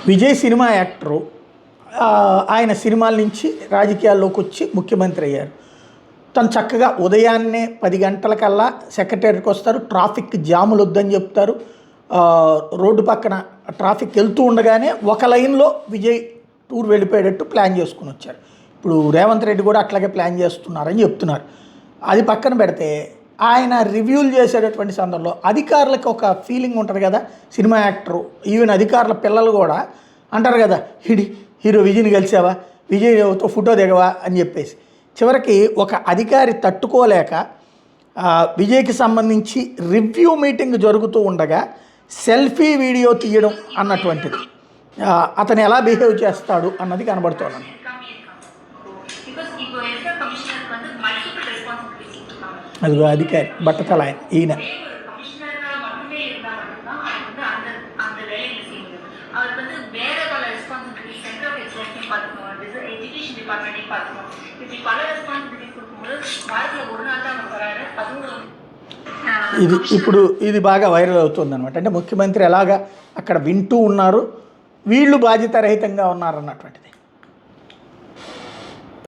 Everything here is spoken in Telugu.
Vijay cinema actor. ఆయన సినిమాల నుంచి రాజకీయాల్లోకి వచ్చి ముఖ్యమంత్రి అయ్యారు. తను చక్కగా ఉదయాన్నే 10 గంటలకల్లా సెక్రటేరియట్కి వస్తారు. ట్రాఫిక్ జాములు వద్దని చెప్తారు. రోడ్డు పక్కన ట్రాఫిక్ వెళ్తూ ఉండగానే ఒక లైన్లో విజయ్ టూర్ వెళ్ళిపోయేటట్టు ప్లాన్ చేసుకుని వచ్చారు. ఇప్పుడు రేవంత్ రెడ్డి కూడా అట్లాగే ప్లాన్ చేస్తున్నారని చెప్తున్నారు. అది పక్కన పెడితే ఆయన రివ్యూలు చేసేటటువంటి సందర్భంలో అధికారులకు ఒక ఫీలింగ్ ఉంటుంది కదా. సినిమా యాక్టరు ఈవెన్ అధికారుల పిల్లలు కూడా అంటారు కదా, హీరో విజయ్ని కలిసావా, విజయ్తో ఫోటో దిగవా అని చెప్పేసి. చివరికి ఒక అధికారి తట్టుకోలేక విజయ్కి సంబంధించి రివ్యూ మీటింగ్ జరుగుతూ ఉండగా సెల్ఫీ వీడియో తీయడం అన్నటువంటిది అతను ఎలా బిహేవ్ చేస్తాడు అన్నది కనబడుతోంది. అదిగో అధికారి బట్టతల ఈయన. ఇది బాగా వైరల్ అవుతుంది అనమాట. అంటే ముఖ్యమంత్రి ఎలాగా అక్కడ వింటూ ఉన్నారు, వీళ్ళు బాధ్యతారహితంగా ఉన్నారు అన్నటువంటిది.